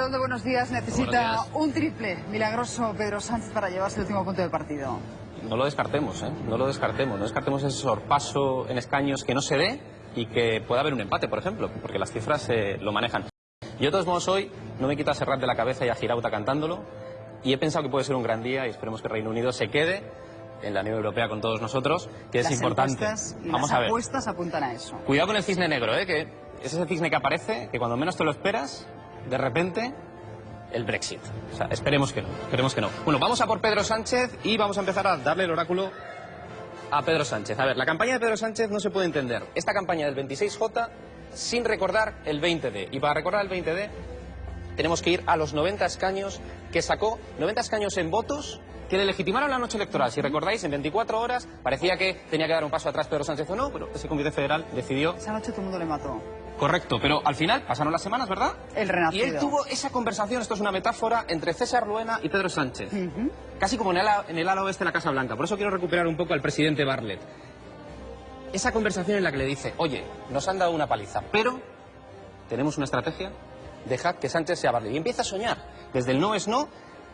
Redondo, buenos días. Necesita un triple milagroso Pedro Sánchez para llevarse el último punto del partido. No lo descartemos, ¿eh? No lo descartemos. No descartemos ese sorpaso en escaños que no se dé y que pueda haber un empate, por ejemplo, porque las cifras lo manejan. Yo, de todos modos, hoy no me quito a Serrat de la cabeza y a Girauta cantándolo, y he pensado que puede ser un gran día y esperemos que Reino Unido se quede en la Unión Europea con todos nosotros, que es importante. Vamos a ver. Las apuestas apuntan a eso. Cuidado con el cisne negro, que es ese cisne que aparece, que cuando menos te lo esperas, de repente, el Brexit. O sea, esperemos que no, esperemos que no. Bueno, vamos a por Pedro Sánchez y vamos a empezar a darle el oráculo a Pedro Sánchez. A ver, la campaña de Pedro Sánchez no se puede entender. Esta campaña del 26J sin recordar el 20D. Y para recordar el 20D tenemos que ir a los 90 escaños que sacó, 90 escaños en votos que le legitimaron la noche electoral. Si recordáis, en 24 horas parecía que tenía que dar un paso atrás Pedro Sánchez o no, pero ese comité federal decidió... Esa noche todo el mundo le mató. Correcto, pero al final pasaron las semanas, ¿verdad? El renacido. Y él tuvo esa conversación, esto es una metáfora, entre César Luena y Pedro Sánchez. Casi como en el ala oeste de la Casa Blanca. Por eso quiero recuperar un poco al presidente Bartlett. Esa conversación en la que le dice, oye, nos han dado una paliza, pero tenemos una estrategia, dejad que Sánchez sea Bartlett. Y empieza a soñar. Desde el no es no,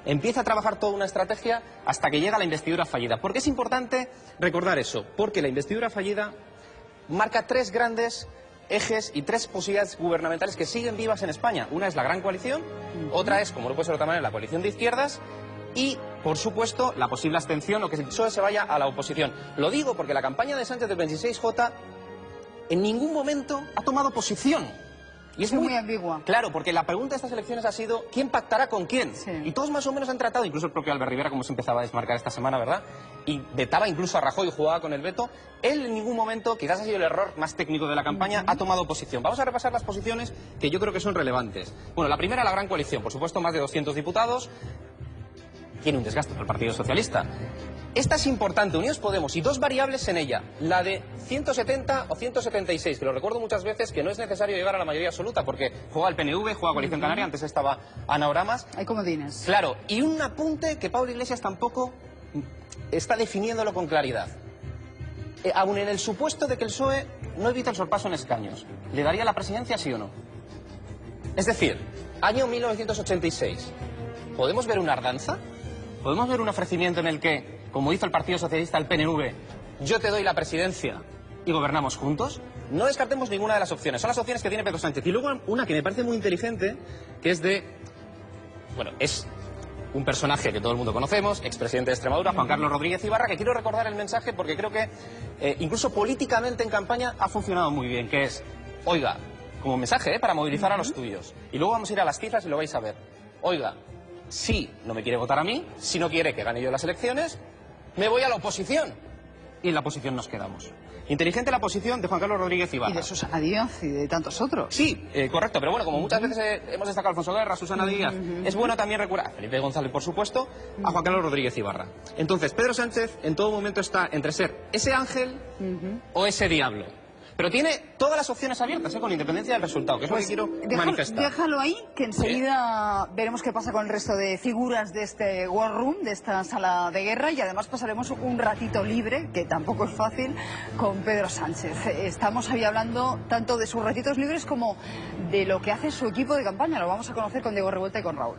empieza a trabajar toda una estrategia hasta que llega la investidura fallida. ¿Por qué es importante recordar eso? Porque la investidura fallida marca tres grandes ejes y tres posibilidades gubernamentales que siguen vivas en España. Una es la gran coalición, otra es, como no puede ser de otra manera, la coalición de izquierdas y, por supuesto, la posible abstención o que el PSOE se vaya a la oposición. Lo digo porque la campaña de Sánchez del 26J en ningún momento ha tomado posición. Y es muy ambigua. Claro, porque la pregunta de estas elecciones ha sido ¿quién pactará con quién? Sí. Y todos más o menos han tratado, incluso el propio Albert Rivera, como se empezaba a desmarcar esta semana, ¿verdad? Y vetaba incluso a Rajoy, jugaba con el veto. Él en ningún momento, quizás ha sido el error más técnico de la campaña, ha tomado posición. Vamos a repasar las posiciones que yo creo que son relevantes. Bueno, la primera, la gran coalición. Por supuesto, más de 200 diputados. Tiene un desgaste por el Partido Socialista. Esta es importante, Unidos Podemos, y dos variables en ella, la de 170 o 176, que lo recuerdo muchas veces, que no es necesario llegar a la mayoría absoluta, porque juega el PNV, juega Coalición Canaria, antes estaba Ana Oramas. Hay comodines. Claro, y un apunte que Pablo Iglesias tampoco está definiéndolo con claridad. Aun en el supuesto de que el PSOE no evita el sorpaso en escaños, ¿le daría la presidencia sí o no? Es decir, año 1986, ¿podemos ver una ardanza? ¿Podemos ver un ofrecimiento en el que, como hizo el Partido Socialista al PNV, yo te doy la presidencia y gobernamos juntos? No descartemos ninguna de las opciones. Son las opciones que tiene Pedro Sánchez. Y luego una que me parece muy inteligente, que es de... Bueno, es un personaje que todo el mundo conocemos, expresidente de Extremadura, Juan Carlos Rodríguez Ibarra, que quiero recordar el mensaje porque creo que incluso políticamente en campaña ha funcionado muy bien, que es, oiga, como mensaje, para movilizar a los tuyos. Y luego vamos a ir a las cifras y lo vais a ver. Oiga, si no me quiere votar a mí, si no quiere que gane yo las elecciones, me voy a la oposición. Y en la oposición nos quedamos. Inteligente la posición de Juan Carlos Rodríguez Ibarra. Y de Susana Díaz y de tantos otros. Sí, correcto, pero bueno, como muchas veces hemos destacado a Alfonso Guerra, a Susana Díaz, es bueno también recordar a Felipe González, por supuesto, a Juan Carlos Rodríguez Ibarra. Entonces, Pedro Sánchez en todo momento está entre ser ese ángel o ese diablo. Pero tiene todas las opciones abiertas, con independencia del resultado, que es lo que quiero manifestar. Déjalo ahí, que enseguida veremos qué pasa con el resto de figuras de este War Room, de esta sala de guerra, y además pasaremos un ratito libre, que tampoco es fácil, con Pedro Sánchez. Estamos ahí hablando tanto de sus ratitos libres como de lo que hace su equipo de campaña. Lo vamos a conocer con Diego Revuelta y con Raúl.